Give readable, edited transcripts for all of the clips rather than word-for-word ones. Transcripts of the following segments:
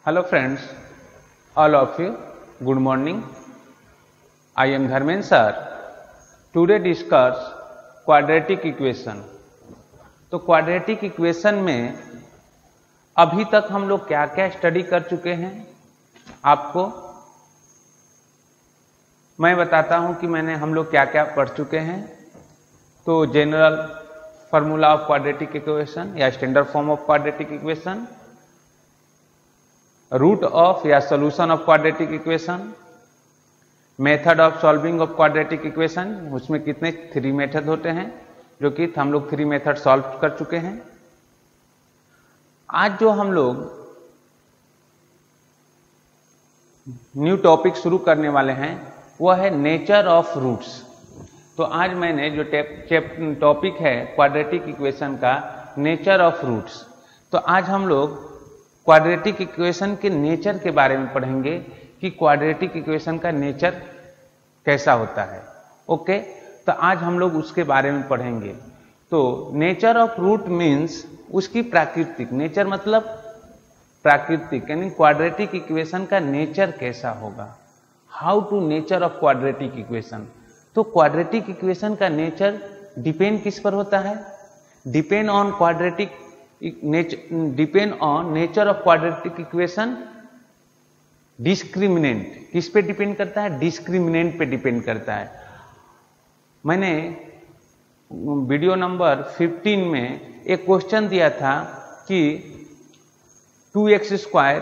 Hello friends, all of you, good morning. I am Dharmendra sir. Today discuss quadratic equation. तो quadratic equation में अभी तक हम लोग क्या क्या स्टडी कर चुके हैं आपको मैं बताता हूं कि हम लोग क्या क्या पढ़ चुके हैं। तो general formula of quadratic equation या standard form of quadratic equation, root of या solution of quadratic equation, method of solving of quadratic equation, उसमें कितने 3 मेथड होते हैं जो कि हम लोग 3 मेथड सॉल्व कर चुके हैं। आज जो हम लोग न्यू टॉपिक शुरू करने वाले हैं वह है नेचर ऑफ रूट्स। तो आज मैंने जो टॉपिक है क्वाड्रेटिक इक्वेशन का नेचर ऑफ रूट्स, तो आज हम लोग क्वाड्रेटिक इक्वेशन के नेचर के बारे में पढ़ेंगे कि क्वाड्रेटिक इक्वेशन का नेचर कैसा होता है। ओके, तो आज हम लोग उसके बारे में पढ़ेंगे। तो नेचर ऑफ रूट मीन्स उसकी प्राकृतिक, नेचर मतलब प्राकृतिक, यानी क्वाड्रेटिक इक्वेशन का नेचर कैसा होगा। How to nature of quadratic equation. तो क्वाड्रेटिक इक्वेशन का नेचर डिपेंड किस पर होता है? Depend on nature of quadratic equation discriminant. किस पे डिपेंड करता है? डिस्क्रिमिनेंट पे डिपेंड करता है। मैंने वीडियो नंबर 15 में एक क्वेश्चन दिया था कि 2x²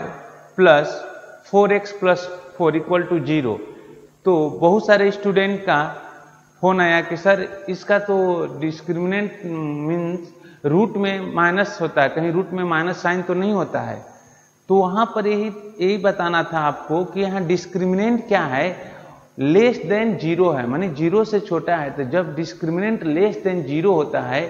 plus 4x plus 4 equal to 0। तो बहुत सारे स्टूडेंट का फोन आया कि सर इसका तो डिस्क्रिमिनेंट मीन्स रूट में माइनस होता है, कहीं रूट में माइनस साइन तो नहीं होता है। तो वहां पर यही बताना था आपको कि यहाँ डिस्क्रिमिनेंट क्या है, लेस देन 0 है, माने 0 से छोटा है। तो जब डिस्क्रिमिनेंट लेस देन 0 होता है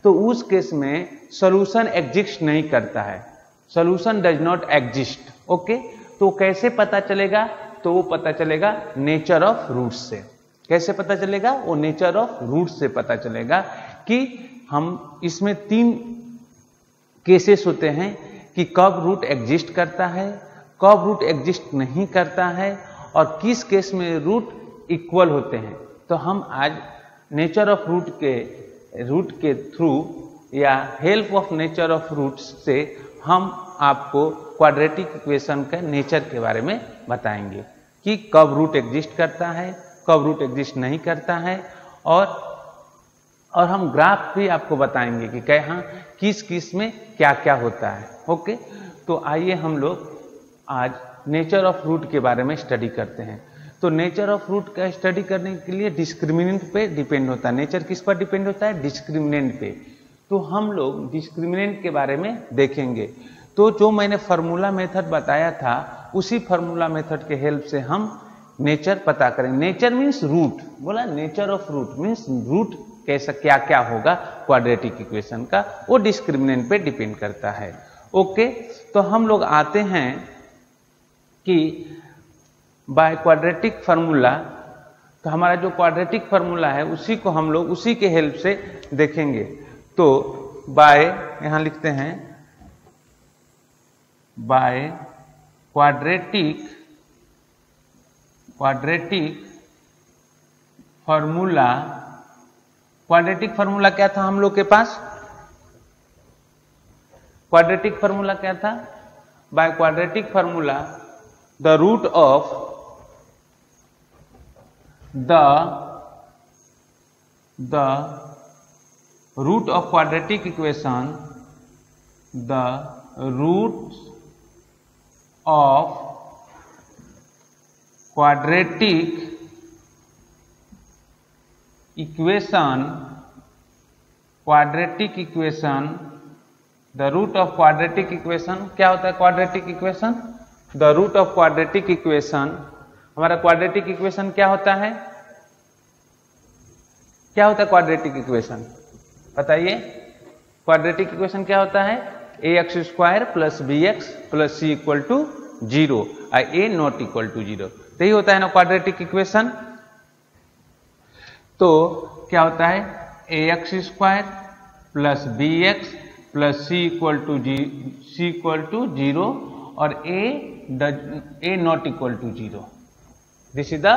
तो उस केस में सॉल्यूशन एग्जिस्ट नहीं करता है, solution does not exist. Okay, तो कैसे पता चलेगा? तो वो पता चलेगा नेचर ऑफ रूट से। कैसे पता चलेगा? वो नेचर ऑफ रूट से पता चलेगा कि हम इसमें 3 केसेस होते हैं कि कब रूट एग्जिस्ट करता है, कब रूट एग्जिस्ट नहीं करता है और किस केस में रूट इक्वल होते हैं। तो हम आज नेचर ऑफ रूट के थ्रू या help of nature of root से हम आपको क्वाड्रेटिक इक्वेशन का नेचर के बारे में बताएंगे कि कब रूट एग्जिस्ट करता है, कब रूट एग्जिस्ट नहीं करता है, और हम ग्राफ भी आपको बताएंगे कि कहाँ किस किस में क्या क्या होता है। ओके, तो आइए हम लोग आज नेचर ऑफ रूट के बारे में स्टडी करते हैं। तो नेचर ऑफ रूट का स्टडी करने के लिए डिस्क्रिमिनेंट पे डिपेंड होता है। नेचर किस पर डिपेंड होता है? डिस्क्रिमिनेंट पे। तो हम लोग डिस्क्रिमिनेंट के बारे में देखेंगे। तो जो मैंने फार्मूला मेथड बताया था उसी फार्मूला मेथड के हेल्प से हम नेचर पता करेंगे। नेचर मीन्स रूट, बोला nature of root means root कैसा क्या क्या होगा क्वाड्रेटिक इक्वेशन का, वो डिस्क्रिमिनेंट पे डिपेंड करता है। ओके, तो हम लोग आते हैं कि बाय क्वाड्रेटिक फार्मूला, तो हमारा जो क्वाड्रेटिक फार्मूला है उसी को हम लोग उसी के हेल्प से देखेंगे। तो बाय यहां लिखते हैं bye quadratic formula. Quadratic formula क्या था हम लोग के पास? क्वाड्रेटिक फार्मूला क्या था? By quadratic formula the root of quadratic equation, the root of quadratic equation, the root of quadratic equation क्या होता है? Quadratic equation, the root of quadratic equation. हमारा क्वाड्रेटिक इक्वेशन क्या होता है? क्या होता है क्वाड्रेटिक इक्वेशन? बताइए, क्वाड्रेटिक इक्वेशन क्या होता है? ax² plus bx plus c equal to 0 और a नॉट इक्वल टू 0। तो यही होता है ना क्वाड्रेटिक इक्वेशन। तो क्या होता है? ax² plus bx plus c equal to 0 और a not equal to 0। This is the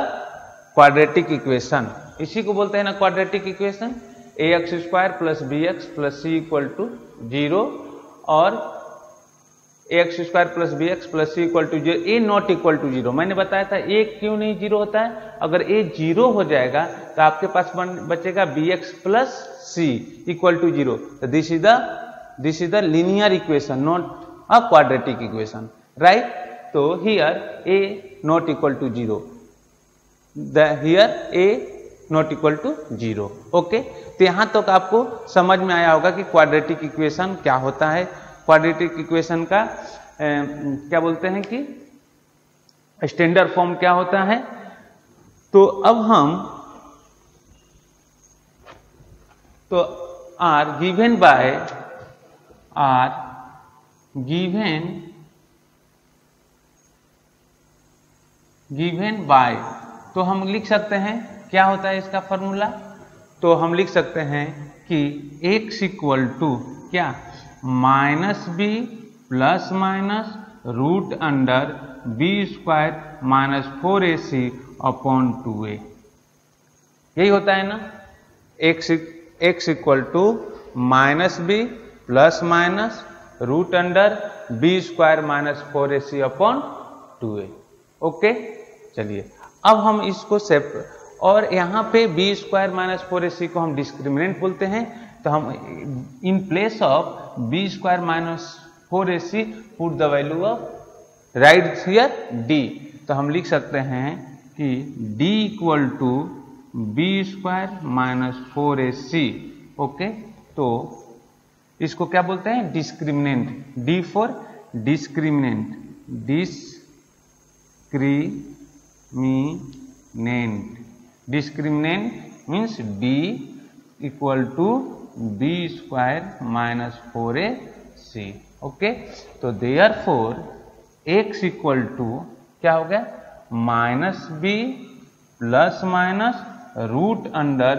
quadratic equation. इसी को बोलते हैं ना quadratic equation. ax square plus bx plus c equal to 0 और ax square plus bx plus c equal to 0, a not equal to 0। मैंने बताया था a क्यों नहीं 0 होता है। अगर a 0 हो जाएगा तो आपके पास बचेगा bx plus c equal to 0। तो this is the linear equation, not a quadratic equation, right. तो here a not equal to 0, here a not equal to 0। Okay, तो यहां तक आपको समझ में आया होगा कि क्वाड्रेटिक इक्वेशन क्या होता है। क्वाड्रेटिक इक्वेशन का क्या बोलते हैं कि स्टैंडर्ड फॉर्म क्या होता है। तो अब हम आर गिवन बाय तो हम लिख सकते हैं क्या होता है इसका फॉर्मूला। तो हम लिख सकते हैं कि x इक्वल टू क्या minus B plus minus root under b square minus 4ac upon 2a। यही होता है ना, x equal to minus B plus minus root under b square minus 4ac upon 2a। Okay, चलिए अब हम इसको separate, और यहाँ पे बी स्क्वायर माइनस 4ac को हम डिस्क्रिमिनेंट बोलते हैं। तो हम in place of b square minus 4ac put the value of right here d। तो हम लिख सकते हैं कि d equal to b square minus 4ac। Okay, तो इसको क्या बोलते हैं discriminant, d for discriminant, discriminant means d equal to b square minus 4ac। Okay, तो देयरफॉर x इक्वल टू क्या हो गया minus B plus minus root under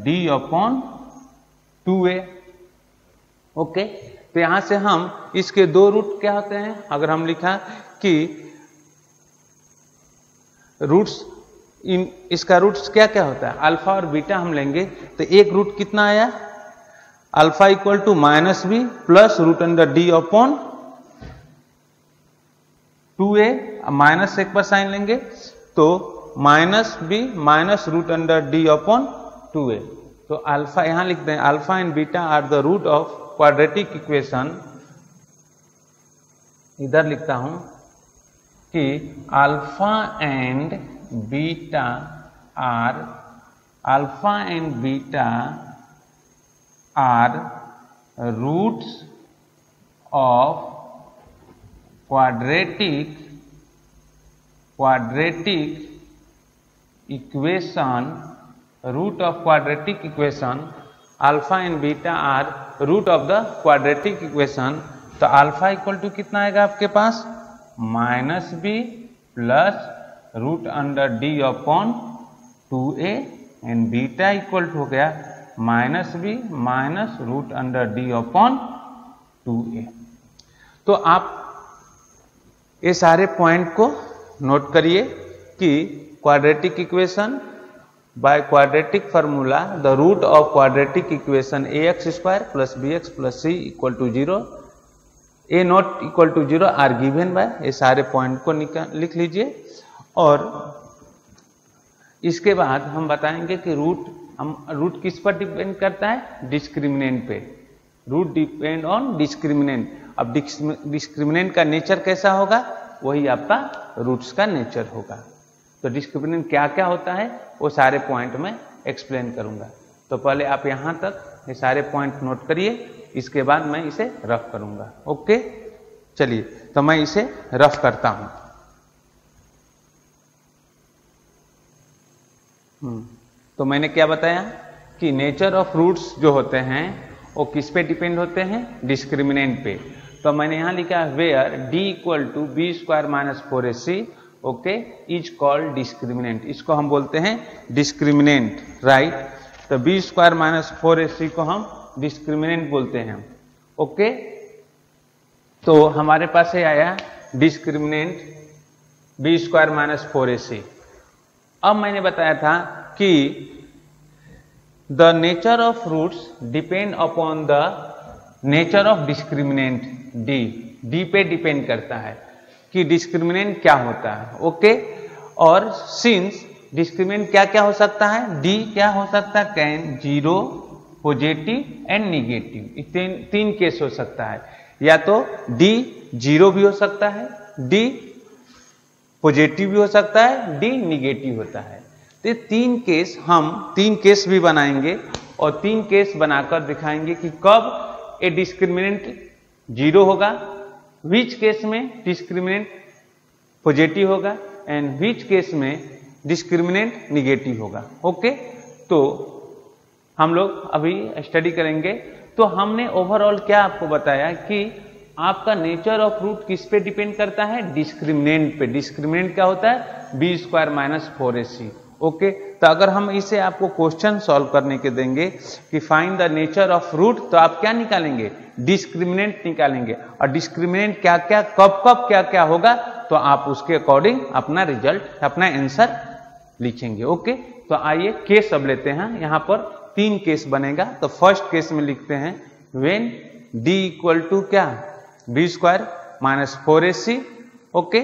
d upon 2a। Okay, तो यहां से हम इसके दो रूट क्या होते हैं। अगर हम लिखा कि रूट्स इसका रूट्स क्या क्या होता है, अल्फा और बीटा हम लेंगे तो एक रूट कितना आया alpha equal to minus B plus root under D upon 2a। Minus एक पर साइन लेंगे तो minus B minus root under D upon 2a। तो अल्फा यहां लिखते हैं alpha and beta are the root of quadratic equation. इधर लिखता हूं कि alpha and beta are roots of quadratic equation. Root of quadratic equation, alpha and beta are root of the quadratic equation. तो alpha equal to कितना आएगा आपके पास minus B plus root under D upon 2a and beta equal to हो गया minus B minus root under D upon 2a। तो आप ये सारे पॉइंट को नोट करिए कि quadratic equation by quadratic formula the root of quadratic equation ax square plus bx plus c equal to 0, a not equal to 0 are given by. ये सारे point को लिख लीजिए। और इसके बाद हम बताएंगे कि रूट किस पर डिपेंड करता है, डिस्क्रिमिनेंट पे। Root depend on discriminant. अब डिस्क्रिमिनेंट का नेचर कैसा होगा, वही आपका रूट्स का नेचर होगा। तो डिस्क्रिमिनेंट क्या क्या होता है वो सारे पॉइंट में एक्सप्लेन करूंगा। तो पहले आप यहां तक ये सारे पॉइंट नोट करिए, इसके बाद मैं इसे रफ करूंगा। ओके, चलिए तो मैं इसे रफ करता हूं। तो मैंने क्या बताया कि नेचर ऑफ रूट्स जो होते हैं वो किस पे डिपेंड होते हैं, डिस्क्रिमिनेंट पे। तो मैंने यहां लिखा where d equal to b square minus 4ac okay is called discriminant. इसको हम बोलते हैं डिस्क्रिमिनेंट, राइट। तो बी स्क्वायर माइनस 4ac को हम डिस्क्रिमिनेंट बोलते हैं। ओके, तो हमारे पास ये आया discriminant B square minus 4ac। अब मैंने बताया था कि the nature of roots depend upon the nature of discriminant D. D पे डिपेंड करता है कि डिस्क्रिमिनेंट क्या होता है। ओके, और सिंस डिस्क्रिमिनेंट क्या क्या हो सकता है, डी क्या हो सकता है, can, zero, positive and negative. तीन केस हो सकता है, या तो डी जीरो भी हो सकता है, डी पॉजिटिव भी हो सकता है, डी निगेटिव होता है। तो हम तीन केस भी बनाएंगे और तीन केस बनाकर दिखाएंगे कि कब ए डिस्क्रिमिनेंट जीरो होगा, विच केस में डिस्क्रिमिनेंट पॉजिटिव होगा एंड विच केस में डिस्क्रिमिनेंट निगेटिव होगा। ओके, तो हम लोग अभी स्टडी करेंगे। तो हमने ओवरऑल क्या आपको बताया कि आपका नेचर ऑफ रूट किस पे डिपेंड करता है, डिस्क्रिमिनेंट पे। डिस्क्रिमिनेंट क्या होता है, B square minus 4ac। Okay, तो अगर हम इसे आपको क्वेश्चन सॉल्व करने के देंगे कि find the nature of root, तो आप क्या निकालेंगे, डिस्क्रिमिनेंट निकालेंगे। और डिस्क्रिमिनेंट क्या क्या कब कब क्या क्या होगा, तो आप उसके अकॉर्डिंग अपना रिजल्ट, अपना आंसर लिखेंगे। ओके, तो आइए केस अब लेते हैं। यहां पर तीन केस बनेगा। तो फर्स्ट केस में लिखते हैं व्हेन डी इक्वल टू क्या, B square minus 4ac। Okay,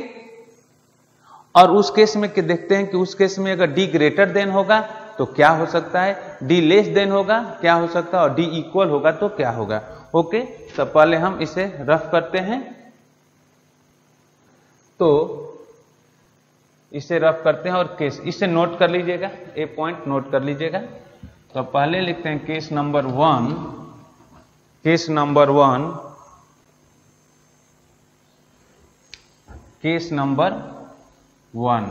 और उस केस में देखते हैं कि उस केस में अगर डी ग्रेटर देन होगा तो क्या हो सकता है, डी लेस देन होगा क्या हो सकता है, और डी इक्वल होगा तो क्या होगा। ओके, तो पहले हम इसे रफ करते हैं। तो इसे रफ करते हैं और केस इसे नोट कर लीजिएगा, ए पॉइंट नोट कर लीजिएगा। तो पहले लिखते हैं case number 1। Case number 1, case number 1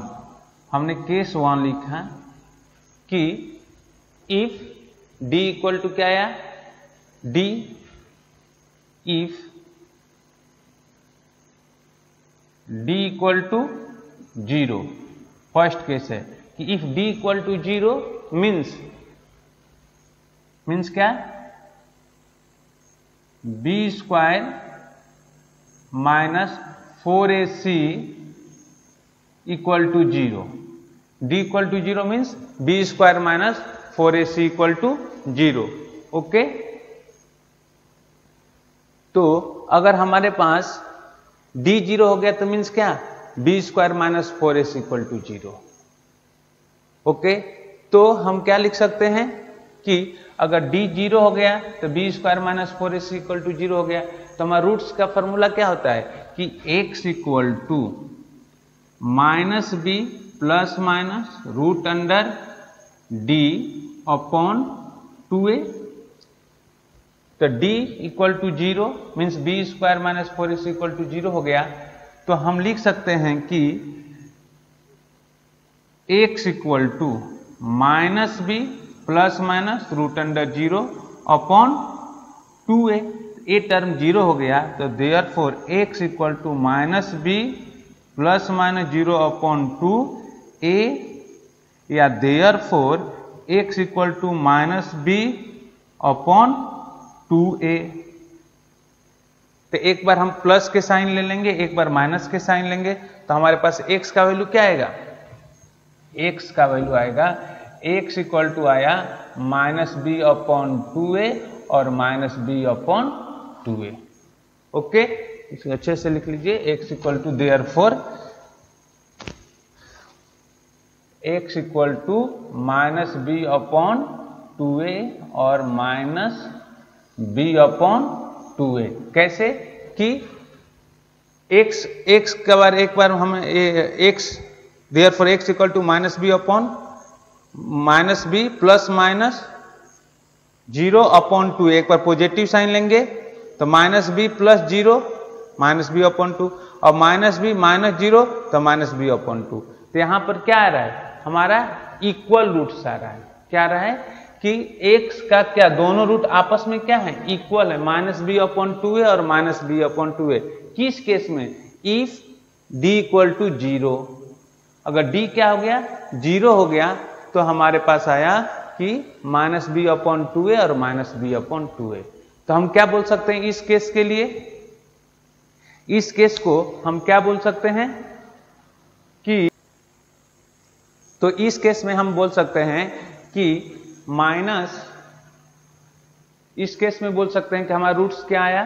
हमने केस 1 लिखा कि इफ डी इक्वल टू क्या आया, D if D equal to 0। First case है कि if D equal to 0 means क्या, B square minus 4ac equal to 0। D equal to 0 means B square minus 4ac equal to 0। Okay, तो अगर हमारे पास D 0 हो गया तो मीन्स क्या, B square minus 4ac equal to 0। Okay, तो हम क्या लिख सकते हैं कि अगर डी 0 हो गया तो b square minus 4ac equal to 0 हो गया। तो हमारा रूट्स का फॉर्मूला क्या होता है कि x equal to minus B plus minus root under D upon 2a। तो d equal to 0 means B square minus 4ac equal to 0 हो गया। तो हम लिख सकते हैं कि x equal to minus B plus minus root under 0 upon 2a। A term 0 हो गया तो therefore x equal to minus B plus minus 0 upon 2a, या therefore x equal to minus b upon 2a। तो एक बार हम plus के sign ले लेंगे, एक बार माइनस के साइन लेंगे, तो हमारे पास x का वैल्यू क्या आएगा, x का वैल्यू आएगा, x इक्वल टू आया माइनस बी अपॉन 2a और minus b upon 2a। Okay, इसे अच्छे से लिख लीजिए, x equal to therefore x equal to minus b upon 2a और माइनस बी अपॉन 2a। कैसे कि x का बार एक बार हम x therefore x equal to minus b upon minus B plus minus 0 upon 2। एक बार पॉजिटिव साइन लेंगे तो minus B plus 0 minus b upon 2, और माइनस बी माइनस 0 तो माइनस बी अपॉन 2। तो यहां पर क्या आ रहा है, हमारा इक्वल रूट्स आ रहा है। क्या आ रहा है कि x का क्या, दोनों रूट आपस में क्या है, इक्वल है, माइनस बी अपॉन 2a और माइनस बी अपॉन 2a। किस केस में, इफ d इक्वल टू 0। अगर d क्या हो गया, 0 हो गया, तो हमारे पास आया कि माइनस बी अपॉन 2a और माइनस बी अपॉन 2a। तो हम क्या बोल सकते हैं इस केस के लिए, इस केस को हम क्या बोल सकते हैं कि, तो इस केस में हम बोल सकते हैं कि माइनस, इस केस में बोल सकते हैं कि हमारा रूट्स क्या आया,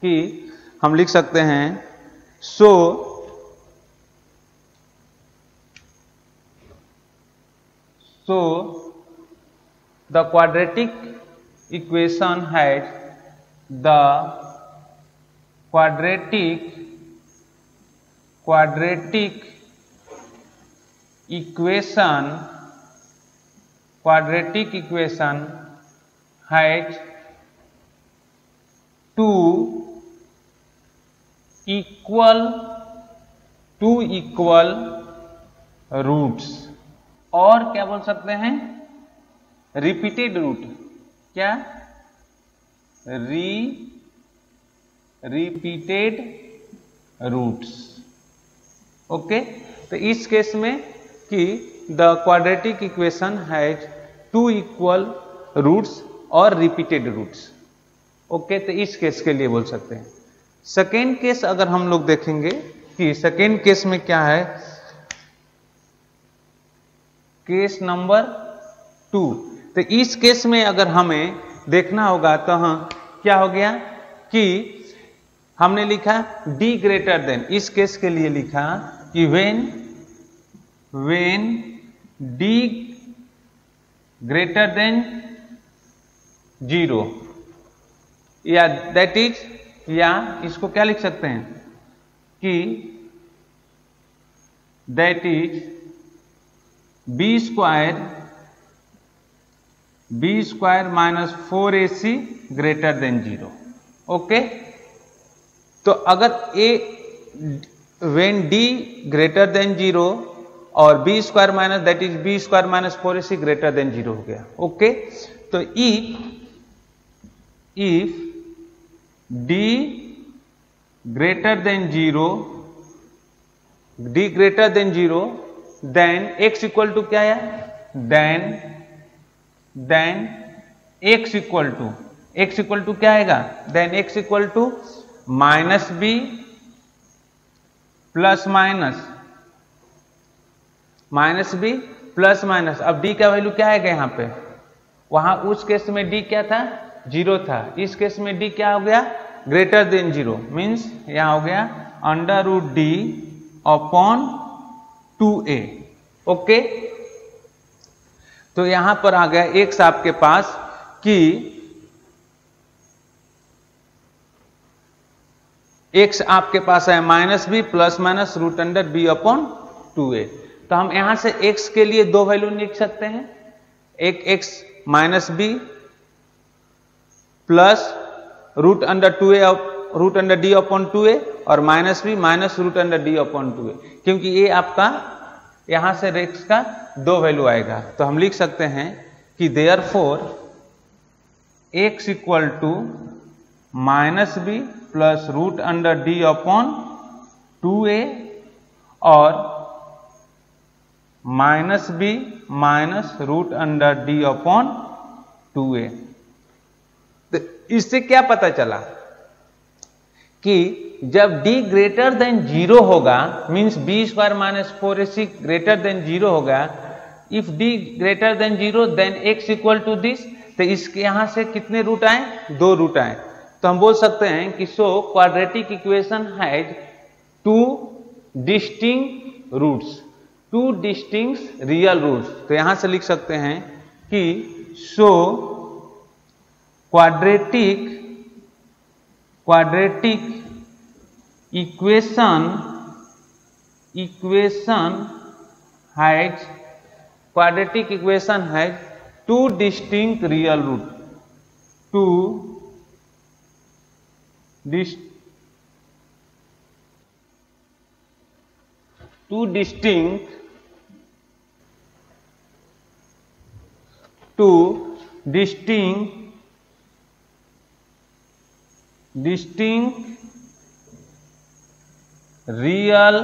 कि हम लिख सकते हैं so the quadratic equation has the quadratic equation has two equal roots, और क्या बोल सकते हैं, रिपीटेड रूट, क्या, रिपीटेड रूट्स। ओके, तो इस केस में कि the quadratic equation has two equal roots और रिपीटेड रूट्स। ओके, तो इस केस के लिए बोल सकते हैं। सेकेंड केस अगर हम लोग देखेंगे कि सेकेंड केस में क्या है, केस नंबर 2, तो इस केस में अगर हमें देखना होगा तो हाँ क्या हो गया कि हमने लिखा d ग्रेटर देन, इस केस के लिए लिखा कि व्हेन d ग्रेटर देन 0, या दैट इज, या इसको क्या लिख सकते हैं कि that is b square minus 4ac greater than 0। Okay, तो अगर व्हेन d ग्रेटर देन 0 और b square minus, that is b square minus 4ac greater than 0 हो गया। ओके, तो if d greater than 0, then x equal to क्या है, then x equal to क्या आएगा, then x equal to minus B plus minus. अब d का value क्या आएगा यहाँ पे, वहां उस केस में d क्या था, 0 था, इस केस में d क्या हो गया, ग्रेटर देन 0, मीन्स यहां हो गया under root d upon 2a। Okay, तो यहां पर आ गया x आपके पास कि x आपके पास है minus B plus minus root under b upon 2a। तो हम यहां से x के लिए दो वैल्यू लिख सकते हैं, एक x minus B plus root under 2a root under d upon 2a, और minus B minus root under d upon 2a, क्योंकि ये आपका यहां से x का दो वैल्यू आएगा। तो हम लिख सकते हैं कि therefore x equal to minus B plus root under d upon 2a और minus B minus root under d upon 2a। तो इससे क्या पता चला कि जब d ग्रेटर देन 0 होगा, means b square minus 4ac greater than 0 होगा, if d greater than 0 then x equal to this. तो इसके यहां से कितने रूट आए, दो रूट आए। तो हम बोल सकते हैं कि so quadratic equation has two distinct roots, two distinct real roots. तो यहां से लिख सकते हैं कि so quadratic equation has two distinct real root, two distinct real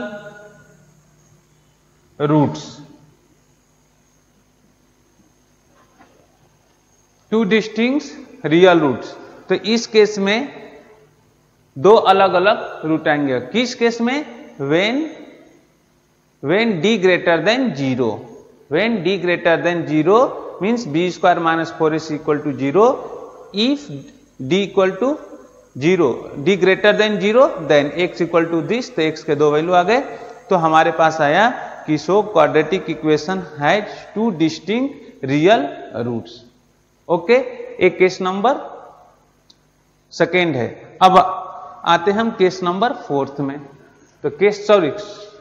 roots, two distinct real roots. तो इस केस में दो अलग अलग रूट आएंगे। किस केस में? when d greater than 0, when d greater than 0 means b square minus 4ac equal to 0. if d equal to 0, d greater than 0 then x equal to this, तो x के दो वैल्यू आ गए। तो हमारे पास आया कि so quadratic equation has two distinct real roots. Okay, एक केस नंबर सेकेंड है। अब आते हम केस नंबर फोर्थ में, तो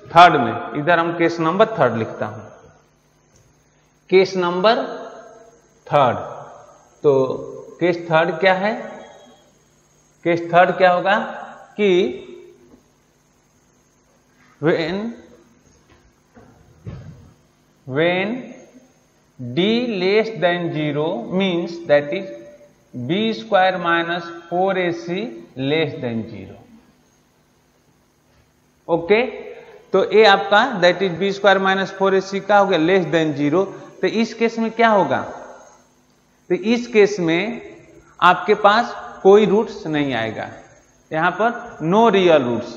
थर्ड में, इधर हम केस नंबर थर्ड लिखता हूं। केस नंबर थर्ड, तो केस थर्ड क्या है? केस थर्ड क्या होगा कि when d less than 0 means that is b square minus 4ac less than 0। Okay, तो ए आपका that is b square minus 4ac का हो गया लेस देन 0। तो इस केस में क्या होगा? तो इस केस में आपके पास कोई रूट्स नहीं आएगा, यहां पर नो रियल रूट्स।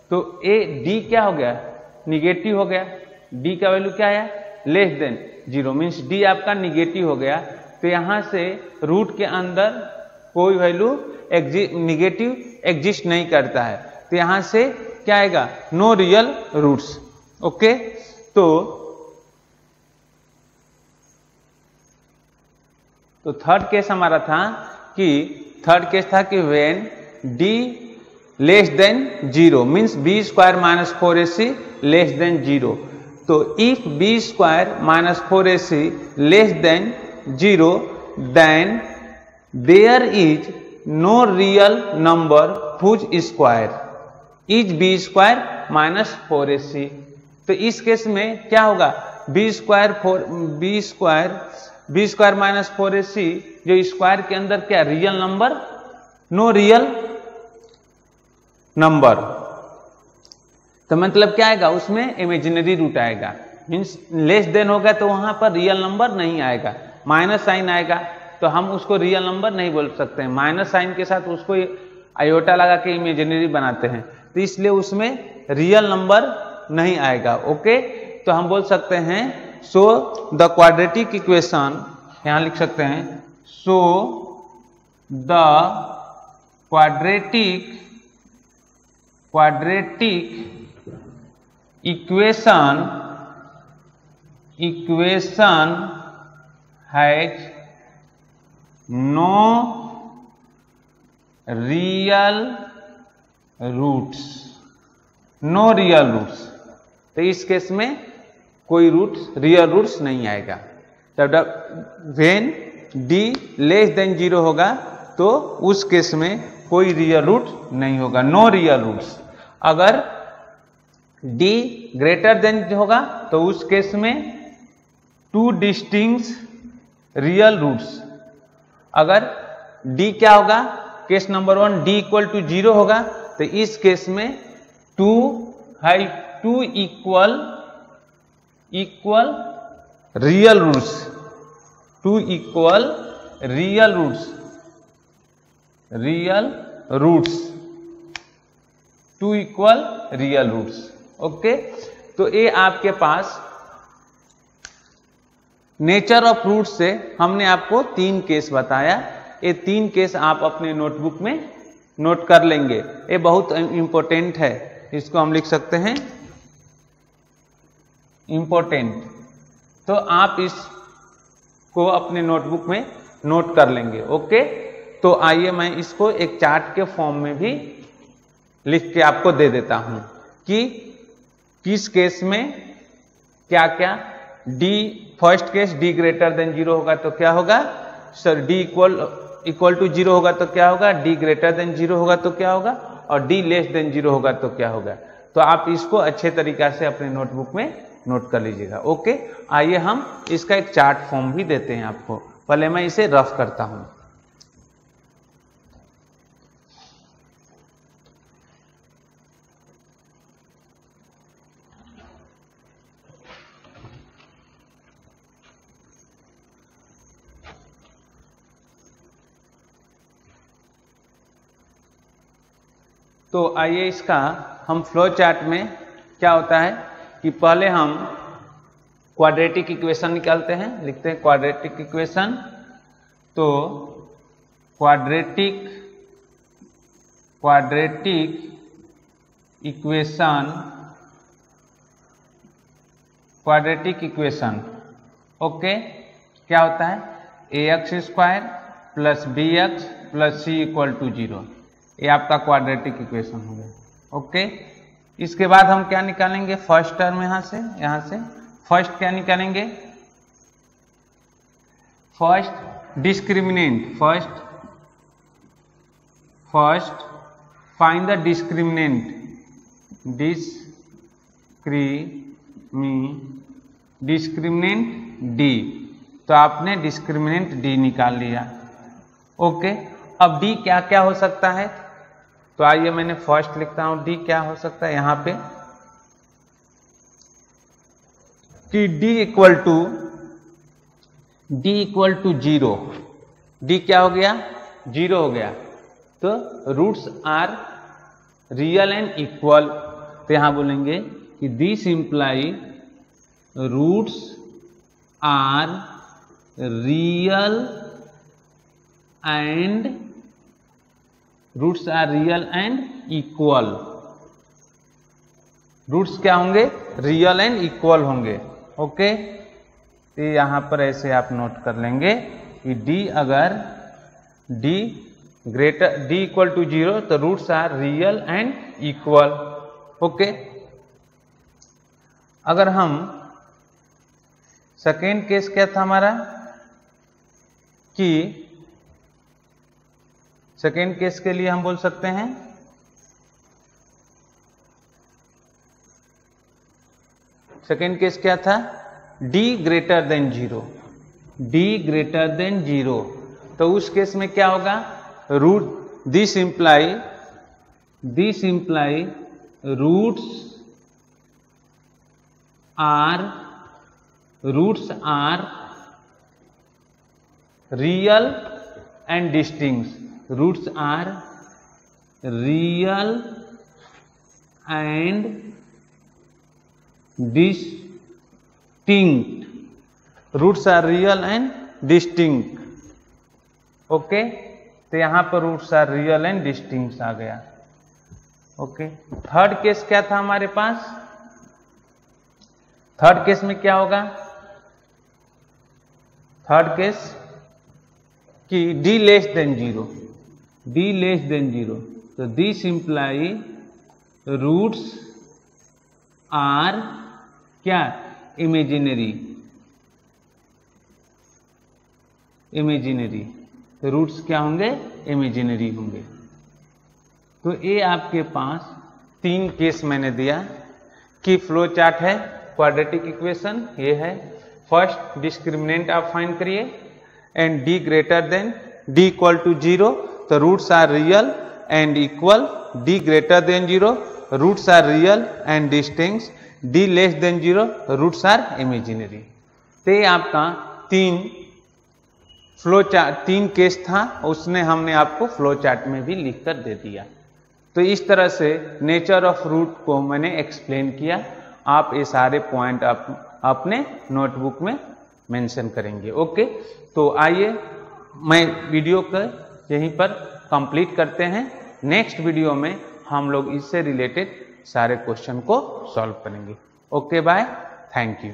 तो ए डी क्या हो गया? निगेटिव हो गया। डी का वैल्यू क्या आया? लेस देन 0 मीन्स डी आपका निगेटिव हो गया। तो यहां से रूट के अंदर कोई वैल्यू निगेटिव एग्जिस्ट नहीं करता है, तो यहां से क्या आएगा? No real roots. ओके, तो थर्ड केस हमारा था कि when d less than 0 means B square minus 4ac less than 0। तो if b square minus 4ac less than 0 then there is no real number whose square is b square minus 4ac। तो इस case में क्या होगा? B square minus 4ac जो square के अंदर क्या real number? No real number. तो मतलब क्या आएगा? उसमें इमेजिनरी रूट आएगा, मीन्स लेस देन होगा तो वहां पर रियल नंबर नहीं आएगा, माइनस साइन आएगा, तो हम उसको रियल नंबर नहीं बोल सकते हैं। माइनस साइन के साथ उसको आयोटा लगा के इमेजिनरी बनाते हैं, तो इसलिए उसमें रियल नंबर नहीं आएगा। ओके, तो हम बोल सकते हैं सो द क्वाड्रेटिक इक्वेशन, यहां लिख सकते हैं so the quadratic equation has no real roots. No real roots, तो इस केस में कोई रियल रूट्स नहीं आएगा। तब व्हेन डी लेस देन 0 होगा तो उस केस में कोई रियल रूट नहीं होगा, नो रियल रूट्स। अगर d ग्रेटर देन होगा तो उस केस में टू डिस्टिंक्ट रियल रूट्स। अगर d क्या होगा? Case number 1 d equal to 0 होगा, तो इस केस में two equal real roots, two equal real roots. Okay, तो ये आपके पास नेचर ऑफ रूट से हमने आपको 3 केस बताया। ये 3 केस आप अपने नोटबुक में नोट कर लेंगे, ये बहुत इंपॉर्टेंट है, इसको हम लिख सकते हैं इंपॉर्टेंट। तो आप इसको अपने नोटबुक में नोट कर लेंगे। ओके, तो आइए मैं इसको एक चार्ट के फॉर्म में भी लिख के आपको दे देता हूं कि किस केस में क्या क्या। First case d greater than 0 होगा तो क्या होगा सर? d इक्वल टू 0 होगा तो क्या होगा? d ग्रेटर देन 0 होगा तो क्या होगा? और d लेस देन 0 होगा तो क्या होगा? तो आप इसको अच्छे तरीका से अपने नोटबुक में नोट कर लीजिएगा। ओके, आइए हम इसका एक चार्ट फॉर्म भी देते हैं आपको। पहले मैं इसे रफ करता हूं। तो आइए इसका हम फ्लो चार्ट में क्या होता है कि पहले हम क्वाड्रेटिक इक्वेशन निकालते हैं, लिखते हैं क्वाड्रेटिक इक्वेशन। तो क्वाड्रेटिक इक्वेशन ओके, क्या होता है ax² plus bx plus c equal to 0, ये आपका क्वाड्रेटिक इक्वेशन हो गया। ओके, इसके बाद हम क्या निकालेंगे, फर्स्ट टर्म यहाँ से फर्स्ट क्या निकालेंगे, first discriminant, first find the discriminant d, तो आपने डिस्क्रिमिनेंट d निकाल लिया। ओके, अब d क्या क्या हो सकता है, तो आइए मैंने फर्स्ट लिखता हूं, d क्या हो सकता है यहाँ पे कि d इक्वल टू 0, d क्या हो गया 0 हो गया, तो roots are real and equal, तो यहां बोलेंगे कि this imply roots are real and equal, roots क्या होंगे रियल एंड इक्वल होंगे। ओके, तो यहां पर ऐसे आप नोट कर लेंगे कि d अगर d इक्वल टू 0 तो roots are real and equal. Okay, अगर हम सेकेंड केस क्या था हमारा कि सेकेंड केस के लिए हम बोल सकते हैं सेकेंड केस क्या था d ग्रेटर देन 0, तो उस केस में क्या होगा, root this imply roots are real and distinct, roots are real and distinct, okay, तो यहां पर roots are real and distinct आ गया। ओके, थर्ड केस क्या था हमारे पास, थर्ड केस में क्या होगा, थर्ड केस कि d लेस देन 0, तो दिस इंप्लाई रूट्स आर क्या इमेजिनरी, तो रूट्स क्या होंगे इमेजिनरी होंगे। तो ये आपके पास 3 केस मैंने दिया कि फ्लो चार्ट है क्वाड्रेटिक इक्वेशन, ये है फर्स्ट डिस्क्रिमिनेंट आप फाइंड करिए and d greater than d equal to 0, तो roots are real and equal, d greater than 0 roots are real and distinct, d less than 0 roots are imaginary. तो ये आपका 3 case था, उसने हमने आपको फ्लो चार्ट में भी लिखकर दे दिया। तो इस तरह से नेचर ऑफ रूट को मैंने एक्सप्लेन किया, आप ये सारे पॉइंट अपने नोटबुक में मेंशन करेंगे। ओके, तो आइए मैं वीडियो को यहीं पर कंप्लीट करते हैं, नेक्स्ट वीडियो में हम लोग इससे रिलेटेड सारे क्वेश्चन को सॉल्व करेंगे। Okay, bye, thank you.